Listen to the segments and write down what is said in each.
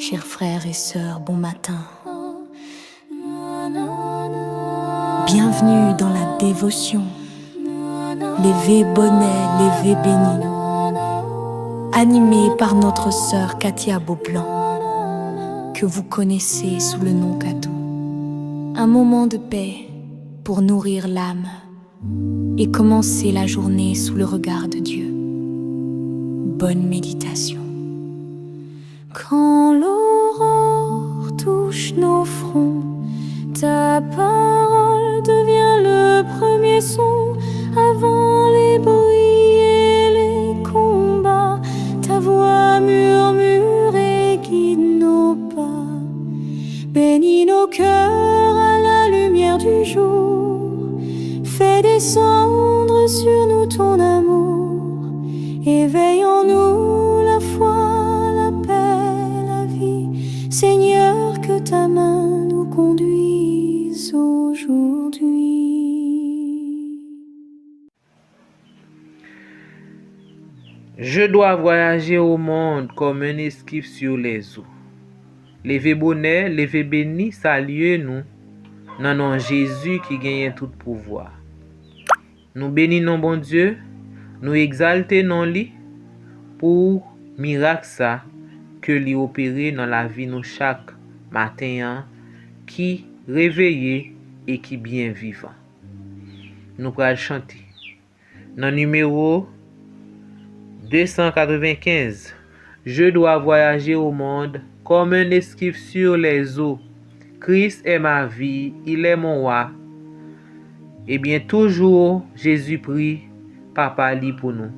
Chers frères et sœurs, bon matin. Bienvenue dans la dévotion. Lévé bonnet, lévé béni. Animé par notre sœur Katia Beaublanc, que vous connaissez sous le nom Katou. Un moment de paix pour nourrir l'âme et commencer la journée sous le regard de Dieu. Bonne méditation. Quand l'aurore touche nos fronts, ta parole devient le premier son. Avant les bruits et les combats, ta voix murmure et guide nos pas. Bénis nos cœurs à la lumière du jour. Fais descendre sur nous ton amour. Éveille en nous la foi, la paix, la vie. Seigneur, que ta main nous conduise aujourd'hui. Je dois voyager au monde comme un esquif sur les eaux. Levé bonnet, levé béni, saluez nous. Nan nom Jésus qui gagne tout pouvoir. Nous bénissons bon Dieu, nous exaltons lui pour miracle ça que lui opérer dans la vie nous chaque matin qui réveillé et qui bien vivant. Nous allons chanter. Dans numéro 295, je dois voyager au monde comme un esquif sur les eaux. Christ est ma vie, il est mon roi. Eh bien, toujours, Jésus prie, Papa lit pour nous.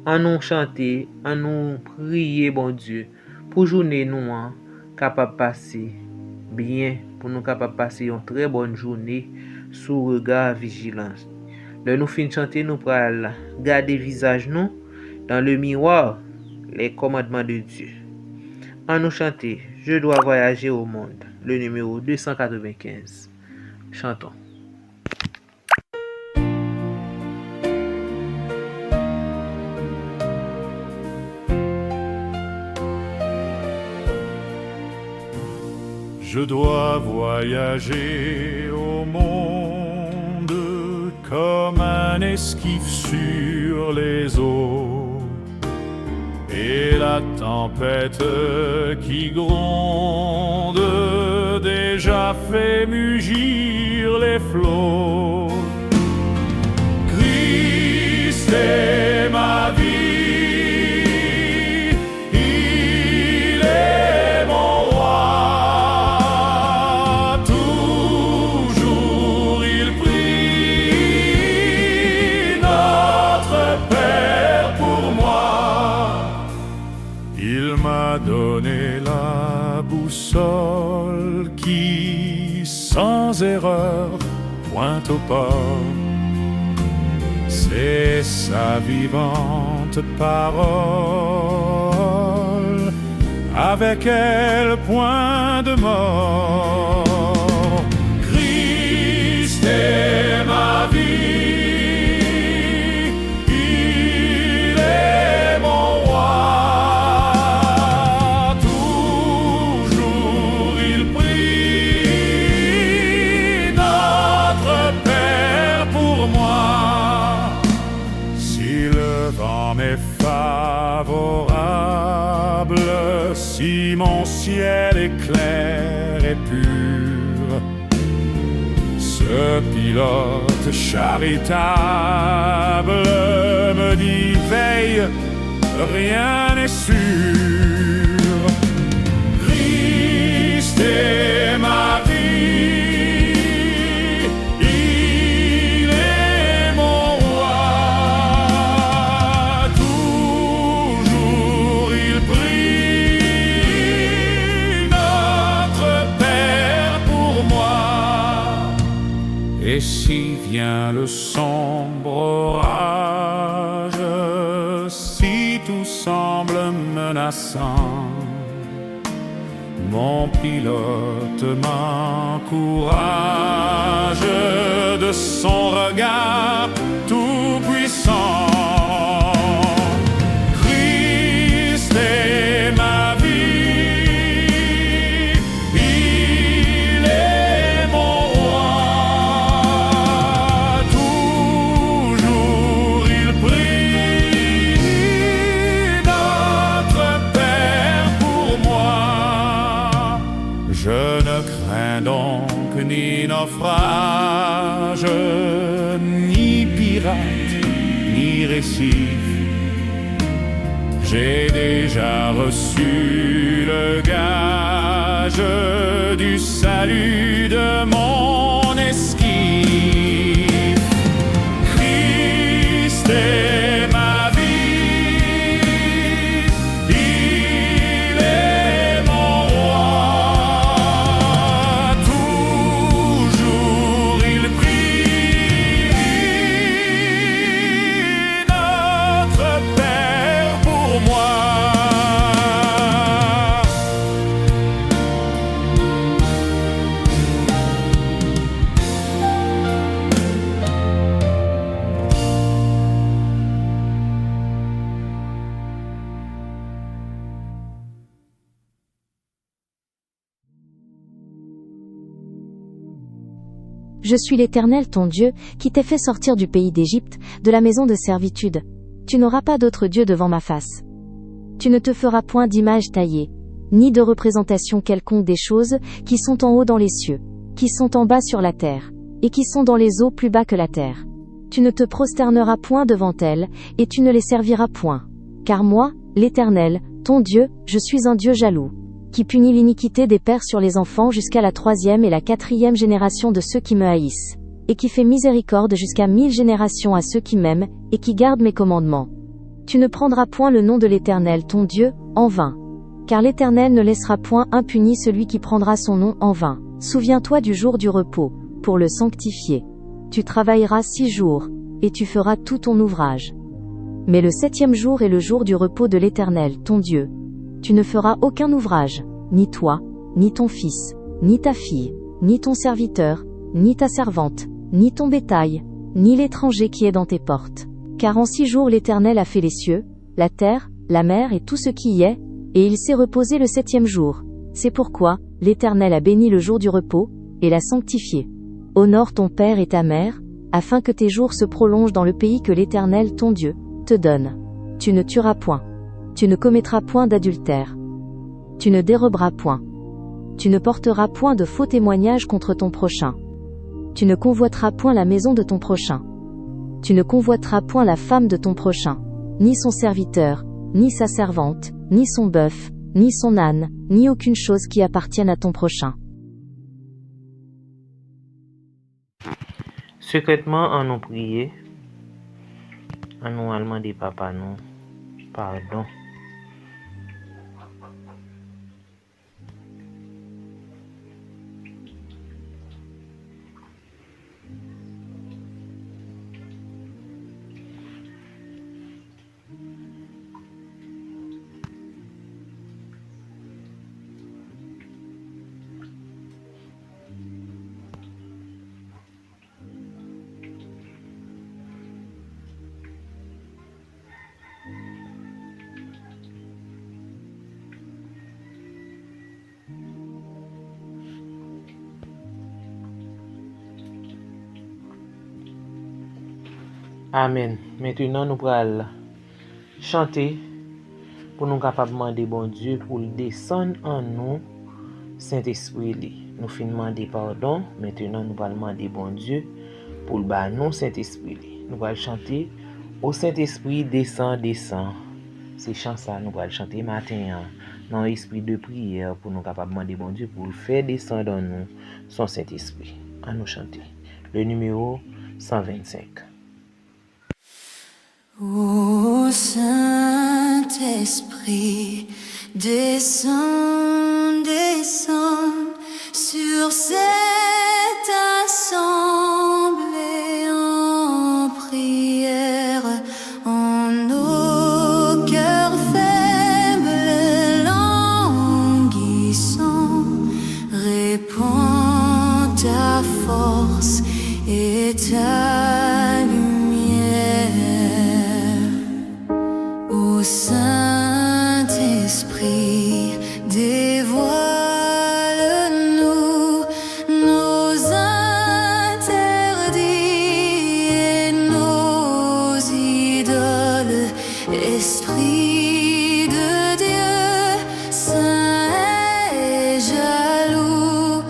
En nous chanter, en nous prier, bon Dieu, pour journée nous, capable passer bien, pour nous capable passer une très bonne journée sous regard vigilance. Le nous fin chanter, nous pral garder visage nous dans le miroir, les commandements de Dieu. En nous chanter, je dois voyager au monde. Le numéro 295. Chantons. Je dois voyager au monde comme un esquif sur les eaux. Et la tempête qui gronde déjà fait mugir les flots. Christ est ma vie, il est mon roi. Toujours il prie notre Père pour moi. Il m'a donné la boussole qui, sans erreur, pointe au port. C'est sa vivante parole, avec elle point de mort. Christ est ma vie. Favorable, si mon ciel est clair et pur, ce pilote charitable me dit veille, rien n'est sûr. Christ est ma vie. Et si vient le sombre orage, si tout semble menaçant, mon pilote m'encourage de son regard tout puissant. Christ est ma vie. crains donc ni naufrage, ni pirate, ni récif. J'ai déjà reçu le gage du salut de mon esquif. Christ est ma vie, il est mon roi. Toujours il prie, notre Père pour moi. Je suis l'Éternel ton Dieu, qui t'ai fait sortir du pays d'Égypte, de la maison de servitude. Tu n'auras pas d'autre Dieu devant ma face. Tu ne te feras point d'image taillée, ni de représentation quelconque des choses qui sont en haut dans les cieux, qui sont en bas sur la terre, et qui sont dans les eaux plus bas que la terre. Tu ne te prosterneras point devant elles, et tu ne les serviras point. Car moi, l'Éternel, ton Dieu, je suis un Dieu jaloux, qui punit l'iniquité des pères sur les enfants jusqu'à la 3e et la 4e génération de ceux qui me haïssent, et qui fait miséricorde jusqu'à 1000 générations à ceux qui m'aiment, et qui gardent mes commandements. Tu ne prendras point le nom de l'Éternel ton Dieu, en vain. Car l'Éternel ne laissera point impuni celui qui prendra son nom en vain. Souviens-toi du jour du repos, pour le sanctifier. Tu travailleras 6 jours, et tu feras tout ton ouvrage. Mais le 7e jour est le jour du repos de l'Éternel ton Dieu. Tu ne feras aucun ouvrage, ni toi, ni ton fils, ni ta fille, ni ton serviteur, ni ta servante, ni ton bétail, ni l'étranger qui est dans tes portes. Car en 6 jours l'Éternel a fait les cieux, la terre, la mer et tout ce qui y est, et il s'est reposé le 7e jour. C'est pourquoi l'Éternel a béni le jour du repos, et l'a sanctifié. Honore ton père et ta mère, afin que tes jours se prolongent dans le pays que l'Éternel ton Dieu te donne. Tu ne tueras point. Tu ne commettras point d'adultère. Tu ne déroberas point. Tu ne porteras point de faux témoignages contre ton prochain. Tu ne convoiteras point la maison de ton prochain. Tu ne convoiteras point la femme de ton prochain, ni son serviteur, ni sa servante, ni son bœuf, ni son âne, ni aucune chose qui appartienne à ton prochain. Secrètement, en nous prier, en nous demander papa nous pardon. Amen. Maintenant, nous allons chanter pour nous capables de demander bon Dieu pour le descendre en nous, Saint-Esprit. Nous finissons demander pardon. Maintenant, nous allons demander bon Dieu pour le bas nous, Saint-Esprit. Nous allons chanter au Saint-Esprit, descend, descend. C'est chant ça, nous allons chanter matin dans l'esprit de prière pour nous capables de demander bon Dieu pour le faire descendre en nous, son Saint-Esprit. À nous chanter. Le numéro 125. Ô Saint-Esprit, descends, descends sur cette assemblée en prière, en nos cœurs faibles languissants. Répands ta force et ta lumière. Ô Saint-Esprit, dévoile-nous nos interdits et nos idoles. Esprit de Dieu, saint et jaloux,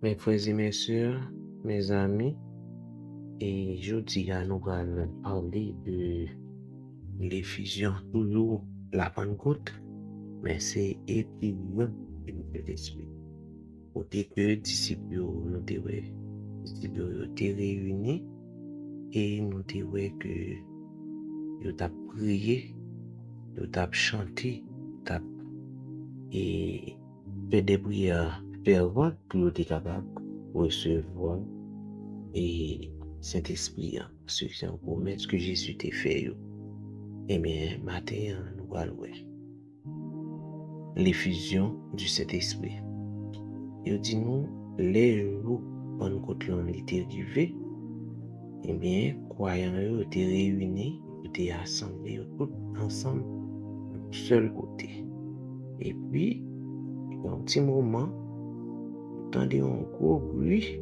Mes frères et mes sœurs, mes amis, et je dis à nous allons parler de l'effusion, toujours la Pentecôte, mais c'est étudiant de l'esprit. Côté que disciples nous étaient réunis et nous disaient que nous avons prié, nous avons chanté, nous avons fait des prières ferventes pour être capable de recevoir et Saint-Esprit, ce qui est une promesse que Jésus t'a fait. Et bien, matin, nous allons voir l'effusion du Saint-Esprit. Il dit nous, les jours Pentecôte était arrivé, et bien, croyants étaient réunis, étaient assemblés tous ensemble, d'un seul côté. Et puis, un petit moment, vous entendez un gros bruit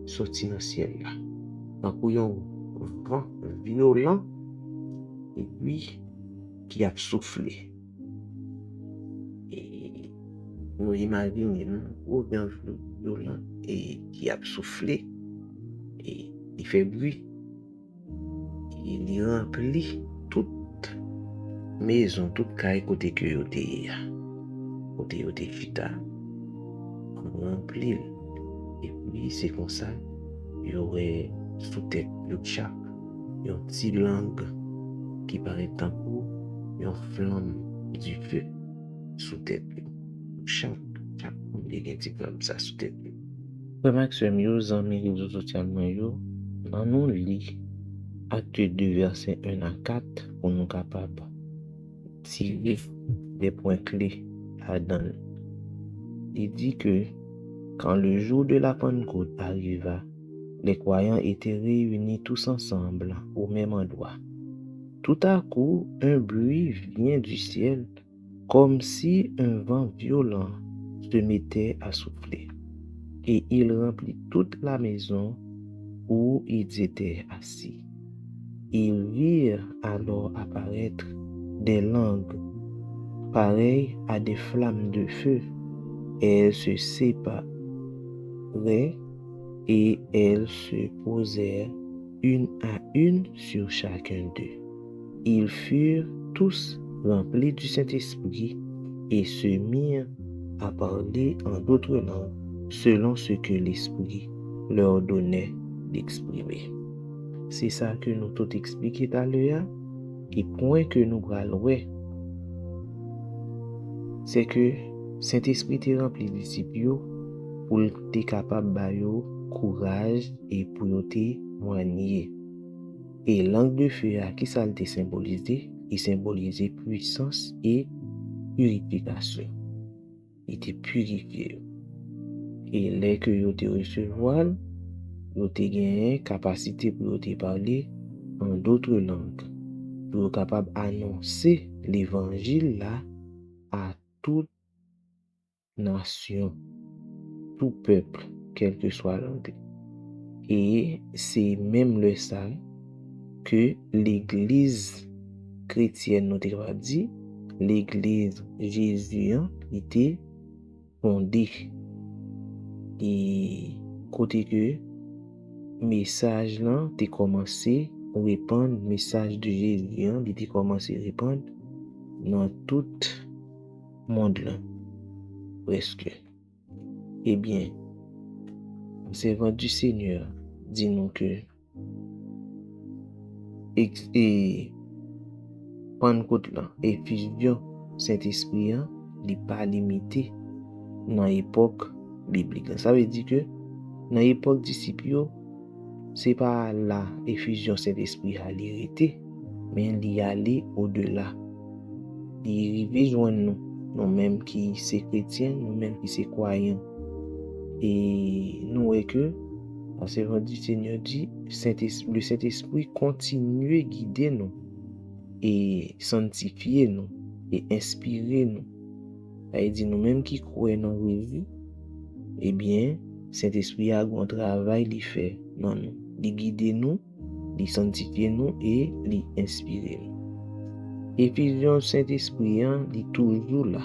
sorti dans le ciel là. Donc, il y a un vent violent, et puis, qui a soufflé. Et nous imaginons un gros vent violent et qui a soufflé. Et il fait bruit. Il remplit toute maison, toute caille côté que côté chita. On remplit. Et puis c'est comme ça, il y aurait sous tête le chaque, une petite langue qui paraît tant pour une flamme du feu sous tête. Chaque monde est un petit comme ça sous tête. Vraiment que ce mieux en réseaux sociaux, dans nous lit Acte 2, verset 1 à 4, pour nous capables de tirer des points clés là-dedans. Il dit que quand le jour de la Pentecôte arriva, les croyants étaient réunis tous ensemble au même endroit. Tout à coup, un bruit vient du ciel, comme si un vent violent se mettait à souffler, et il remplit toute la maison où ils étaient assis. Ils virent alors apparaître des langues pareilles à des flammes de feu, et elles se séparaient et elles se posèrent une à une sur chacun d'eux. Ils furent tous remplis du Saint-Esprit et se mirent à parler en d'autres langues selon ce que l'Esprit leur donnait d'exprimer. C'est ça que nous tout expliqué tout à l'heure. Et point que nous allons, c'est que Saint-Esprit est rempli de disciples pour être capable de courage et pour être moigné. Et langue de feu, qui ça le symbolisé? Il symbolisait puissance et purification. Il était purifié. Et les que vous avez recevoir, vous avez gagné capacité pour te parler en d'autres langues. Pour être capable d'annoncer l'évangile là à toute nation, tout peuple, quel que soit l'anglais. Et c'est même le ça que l'église chrétienne, nous avons dit, l'église Jésus était fondée. Et côté que message là t'es commencé à répandre, message de Jésus il était commencé à répandre dans tout le monde là, presque. Eh bien, servant du Seigneur, dis-nous que et Pentecôte là, effusion Saint-Esprit n'est pas limité dans l'époque biblique. Ça veut dire que dans l'époque disciples, c'est pas la effusion Saint-Esprit à l'irrité, mais il aller au-delà. Il arrive joindre nous-mêmes qui sommes chrétiens, nous-mêmes qui sommes croyants. Et nous voyons que, parce que du Seigneur dit, le Saint-Esprit continue à guider nous et sanctifier nous et inspirer nous. Il dit nous-mêmes qui croyons dans la vie, eh bien, Saint-Esprit a un travail il fait dans nous. Il guide nous, il sanctifie nous et il inspire nous. Effusion Saint-Esprit est toujours là.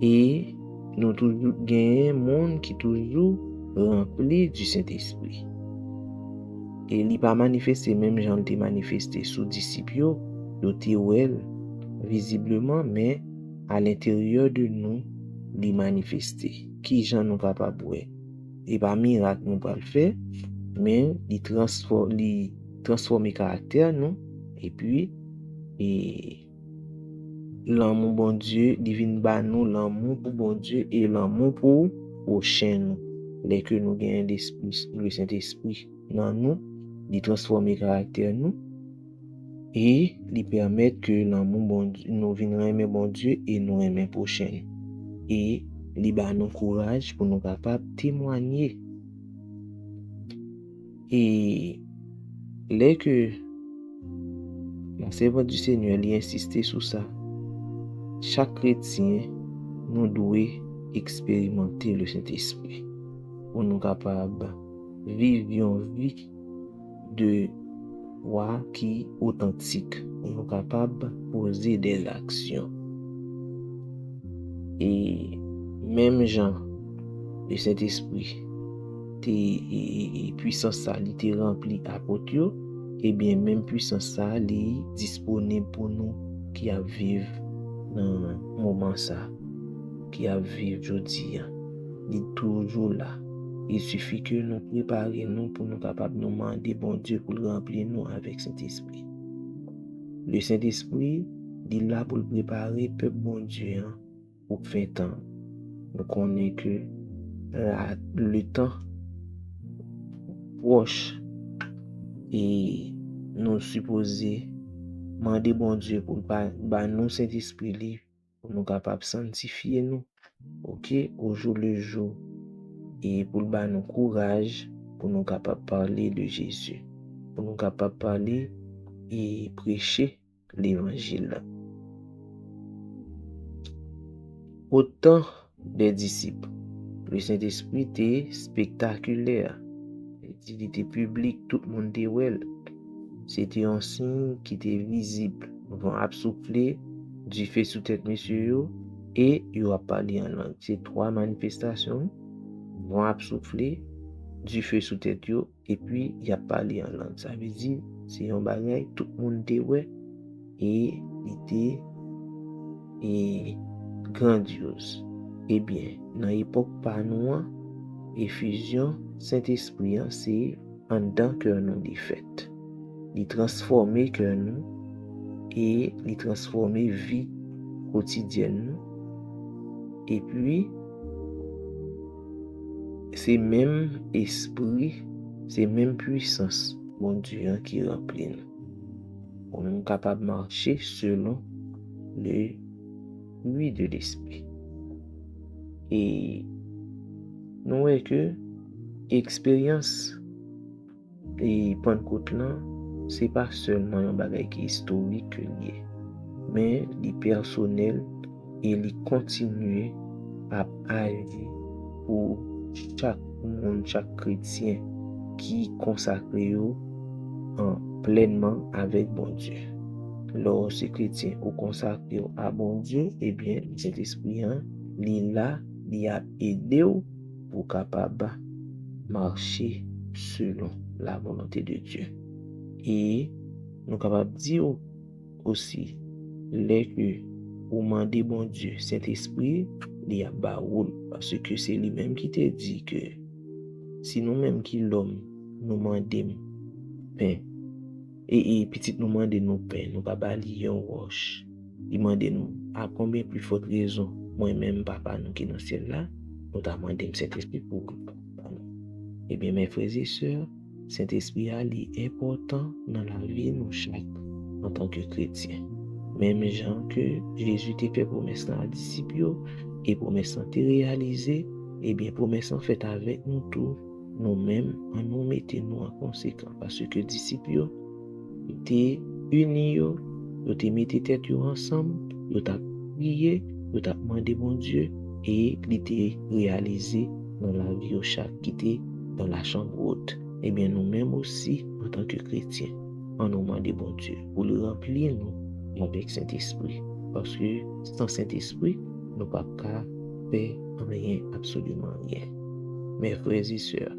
Et nous toujours gagné un monde qui toujours rempli du Saint-Esprit. Et il pas manifesté même Jean te manifesté sous disciples yo te ouel visiblement, mais à l'intérieur de nous il manifesté qui Jean nous capable ouais. Et pas miracle nous pas le faire, mais il transformer caractère nous et puis l'amour bon Dieu divine ba nous l'amour pour bon Dieu et l'amour pour prochain nous. Dès que nous gagnons l'esprit le Saint-Esprit dans nous, il transformer caractère nous et il permet que l'amour bon Dieu nous vienne aimer bon Dieu et nous aimer prochain. Et il ba nous courage pour nous capable témoigner. Et dès que la servante du Seigneur lui insisté sur ça, chaque chrétien nous doit expérimenter le Saint-Esprit pour nous capables vivre une vie de foi qui authentique, pour nous capables poser des actions. Et même Jean, le Saint-Esprit, et puissance ça, il était rempli apôtre, et bien même puissance ça, il est disponible pour nous qui a vivre dans le moment ça, qui a vivre aujourd'hui, il est toujours là. Il suffit que nous préparions pour nous capables de nous demander bon Dieu pour le remplir nous avec Saint-Esprit. Le Saint-Esprit, il est là pour le préparer, peuple bon Dieu, pour faire temps. Nous connaissons que le temps proche et nous supposons demander bon Dieu pour nous Saint-Esprit pour nous capables de sanctifier nous, au jour le jour, et pour nous courage pour nous capables de parler de Jésus, pour nous capables de parler et prêcher l'évangile. Autant des disciples, le Saint-Esprit était spectaculaire. Il était public, tout le monde était well. C'était un signe qui était visible. Ils vont absouffler du feu sous tête monsieur et il va parler en langue. C'est 3 manifestations. Ils vont absouffler du feu sous tête et puis il a parlé en langue. Ça veut dire c'est un bagage tout le monde était ouais et il était grandiose. Eh bien, dans l'époque par nous, effusion Saint-Esprit, c'est en dedans que nous les fait. Il transformer que nous et il transformer vie quotidienne. Et puis, c'est même esprit, c'est même puissance, bon Dieu, qui remplit nous. On est capable de marcher selon le fruit de l'esprit. Et nous voyons que expérience et Pentecôte là, c'est pas seulement un bagage qui est historique lié, mais il personnel et il continue à agir pour chaque monde, chaque chrétien qui consacre pleinement avec bon Dieu. Lorsque chrétien au consacré à bon Dieu, eh bien cet esprit il là, il a aidé pour capable marcher selon la volonté de Dieu. Et nous capables de dire aussi que au demander bon Dieu Saint-Esprit il a baoul parce que c'est lui-même qui te dit que si nous-mêmes qui l'homme nous demandons pain et petit nous demandons nous pain nous pas balayer en roche il demande nous à combien plus forte raison moi-même papa nous qui dans ciel là nous demandons Saint-Esprit pour nous. Eh bien mes frères et sœurs, Saint-Esprit est important dans la vie de nous chaque en tant que chrétiens. Même gens que Jésus t'a fait promesse à disciples et promesse été réalisée, eh bien promesse faite avec nous tous, nous-mêmes, en nous mettons nous en conséquence parce que disciples étaient unis, ils étaient mis tête ensemble, ils ont prié, ils ont demandé bon Dieu et il était réalisé dans la vie de chaque qui était dans la chambre haute. Eh bien nous-mêmes aussi, en tant que chrétiens, on nous demande bon Dieu pour le remplir nous avec Saint-Esprit. Parce que sans Saint-Esprit, nous ne pouvons pas faire rien, absolument rien. Mes frères et sœurs,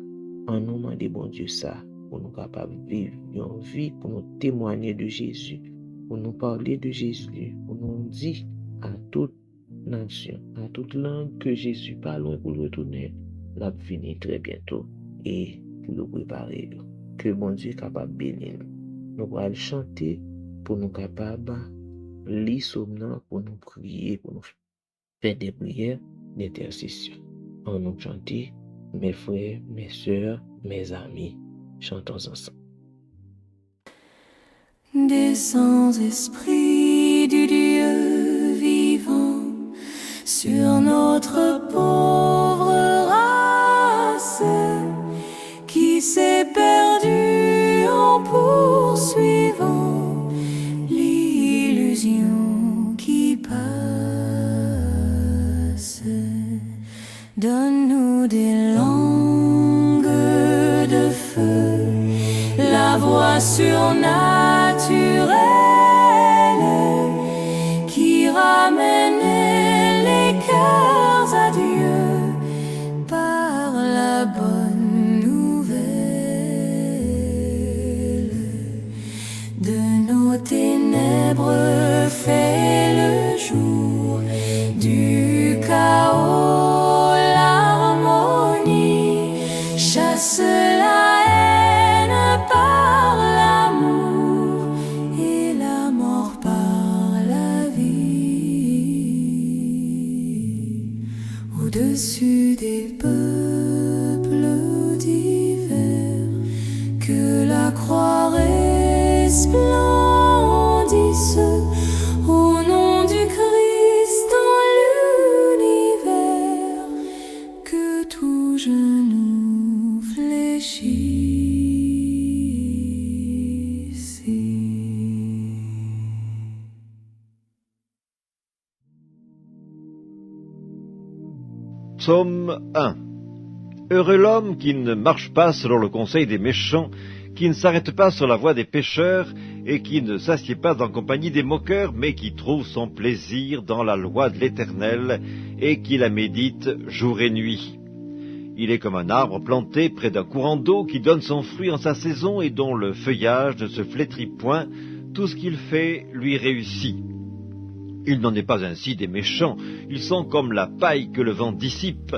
en nous demandant bon Dieu ça, pour nous capables de vivre une vie, pour nous témoigner de Jésus, pour nous parler de Jésus, pour nous dire à toute nation, à toute langue que Jésus pas loin pour retourner, l'a venir très bientôt et pour nous préparer. Que bon Dieu est capable de bénir nous. Nous allons chanter pour nous capables de lire somnant, pour nous prier, pour nous faire des prières d'intercession. On nous chanter, mes frères, mes sœurs, mes amis, chantons ensemble. Descends, Esprit du Dieu vivant, sur notre pauvre race qui s'est perdue en poursuivant l'illusion qui passe. Donne-nous des langues de feu, la voix surnaturelle qui ramène les cœurs à Dieu par la bonne nouvelle. De nos ténèbres fais le jour, du chaos l'harmonie, chasse la haine par l'amour et la mort par la vie. Au-dessus des peuples divers, que la croix resplendisse au nom du Christ dans l'univers, que tout genou fléchisse. Psaume 1. Heureux l'homme qui ne marche pas selon le conseil des méchants, qui ne s'arrête pas sur la voie des pécheurs, et qui ne s'assied pas en compagnie des moqueurs, mais qui trouve son plaisir dans la loi de l'Éternel, et qui la médite jour et nuit. Il est comme un arbre planté près d'un courant d'eau, qui donne son fruit en sa saison, et dont le feuillage ne se flétrit point. Tout ce qu'il fait lui réussit. Il n'en est pas ainsi des méchants, ils sont comme la paille que le vent dissipe.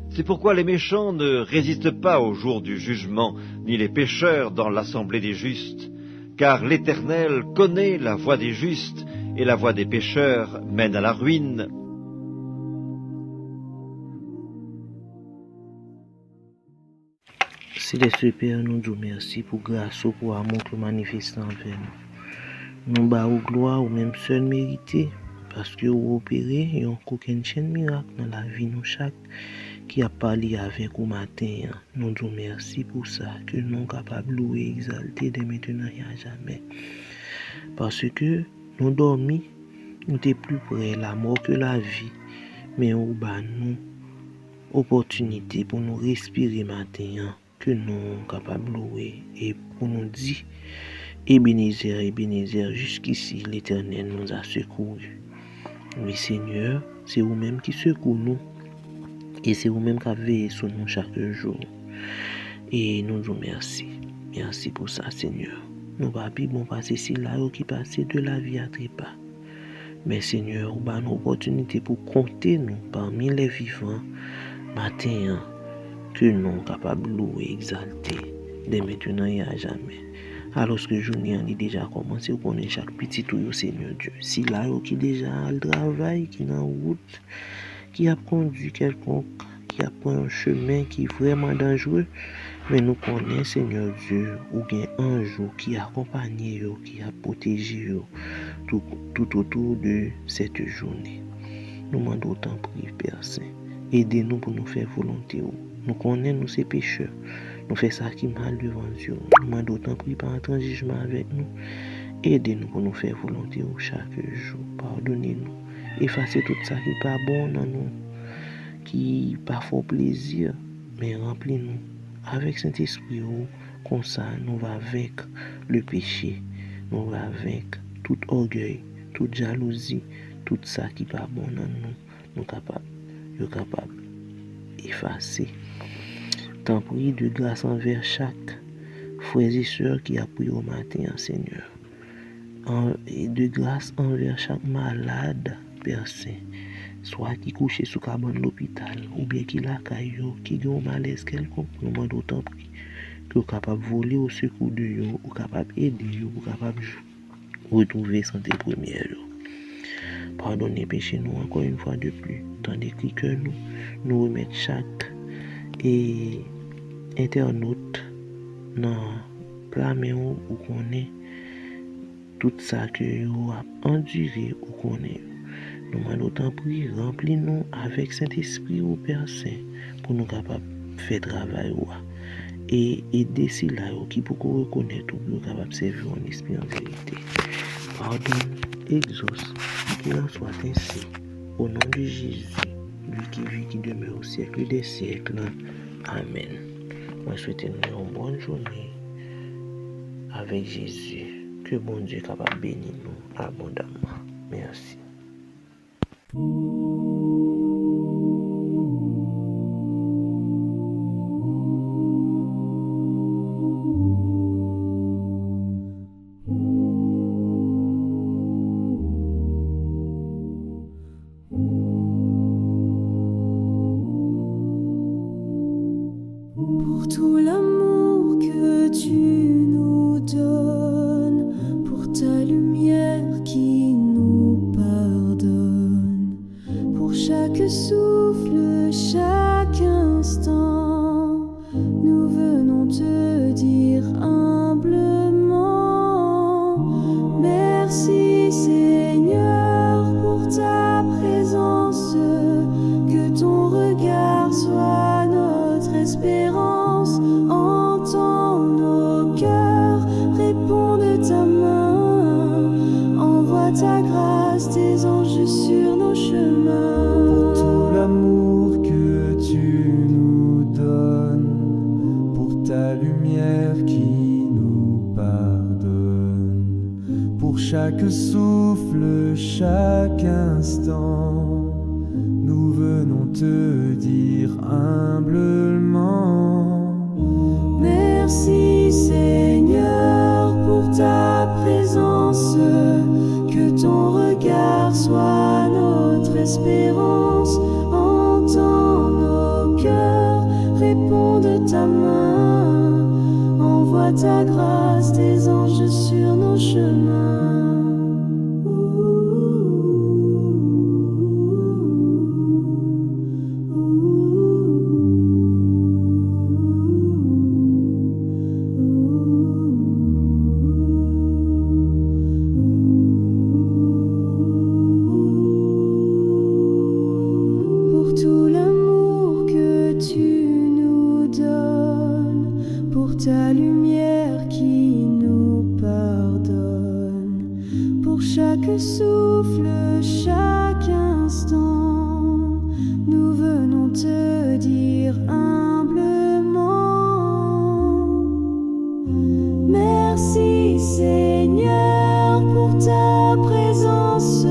C'est pourquoi les méchants ne résistent pas au jour du jugement, ni les pécheurs dans l'assemblée des justes. Car l'Éternel connaît la voie des justes, et la voie des pécheurs mène à la ruine. Céleste Père, nous disons merci pour grâce, pour amour que manifeste envers nous. Nous bavons gloire ou même seul mérité, parce que vous opérez et on aucune chaîne miracle dans la vie nous chaque qui a parlé avec vous matin. Nous disons merci pour ça, que nous sommes capables de louer, exalter de maintenant et à jamais. Parce que nous dormis, nous sommes plus près de la mort que la vie, mais on bat nous opportunité pour nous respirer matin, que nous sommes capables de louer et pour nous dire Ebenezer, jusqu'ici l'Éternel nous a secourus. Oui Seigneur, c'est vous-même qui secoue nous. Et c'est vous-même qui veillez sur nous chaque jour. Et nous vous merci. Merci pour ça, Seigneur. Nous pas plus bon passer si là qui passe de la vie à trépas. Mais Seigneur, vous avez une opportunité pour compter nous parmi les vivants matin, que nous sommes capables de louer, exalter, de maintenant et à jamais. Alors que journée a déjà commencé, vous connaissez chaque petit tout, Seigneur Dieu. Si là qui déjà le travail, qui est en route, qui a conduit quelconque, qui a pris un chemin qui est vraiment dangereux, mais nous connaissons, Seigneur Dieu, ou bien un jour qui accompagne, qui a protégé tout autour de cette journée. Nous demandons autant prier, Père Saint. Aidez-nous pour nous faire volonté. Nous connaissons nous ces pécheurs. Nous faisons ça qui est mal devant Dieu. Nous demandons autant prier par un jugement avec nous. Aidez-nous pour nous faire volonté chaque jour. Pardonnez-nous. Effacez tout ça qui n'est pas bon dans nous, qui n'est pas fort plaisir, mais remplis-nous avec Saint-Esprit. Comme ça, nous allons vaincre le péché. Nous allons vaincre tout orgueil, toute jalousie, tout ça qui n'est pas bon dans nous. Nous sommes capables effacé. T'en prie de grâce envers chaque frères et sœurs qui a prié au matin, Seigneur. Et de grâce envers chaque malade, Père Saint, soit qui couché sous cabane l'hôpital, ou bien qui la caillou, qui a un malaise quelconque, nous demandons d'autant prix, que capable de voler au secours de yo, ou capable d'aider yo, ou capable de retrouver santé première yo. Pardonnez péché nous encore une fois de plus, tandis que nous remettons chaque internaute dans plat ou qu'on est tout ça que vous a enduré ou qu'on est. Nous demandons autant prier, remplis-nous avec Saint-Esprit ou Père Saint pour nous capables de faire travail et aider ceux là qui pour reconnaître ou pour capable de servir en esprit en vérité. Pardonne, exauce, qu'il en soit ainsi. Au nom de Jésus, lui qui vit, qui demeure au siècle des siècles. Amen. Moi, je souhaite une bonne journée avec Jésus. Que bon Dieu est capable de bénir nous abondamment. Merci. Pour tout l'amour que tu nous donnes, pour ta lumière qui nous pardonne, pour chaque souffle, chaque instant, nous venons te dire humblement, merci Seigneur pour ta présence, que ton regard soit notre espérance, entends nos cœurs, réponds de ta main, envoie ta grâce, tes anges sur nos chemins. Pour tout l'amour que tu nous donnes, pour ta lumière qui nous pardonne, pour chaque souffle, chaque instant, nous venons te dire humblement, merci Seigneur pour ta présence, que ton regard soit notre espérance, entends nos cœurs, réponds de ta main, envoie ta grâce, tes anges sur nos chemins. Pour tout l'amour que tu nous donnes, pour ta lumière qui nous pardonne, pour chaque souffle, chaque instant, nous venons te dire humblement, merci Seigneur pour ta présence,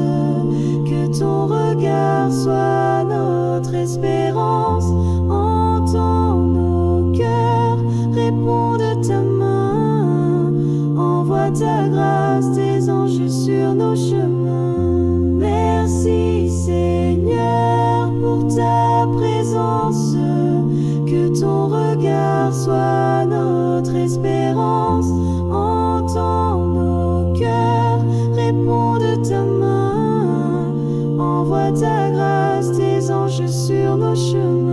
que ton regard soit notre espérance, entends nos cœurs, réponds de ta main, envoie ta grâce, tes anges sur nos chemins. Merci Seigneur pour ta présence, que ton regard soit notre espérance, entends nos cœurs, réponds de ta main, envoie ta grâce, tes anges sur nos chemins.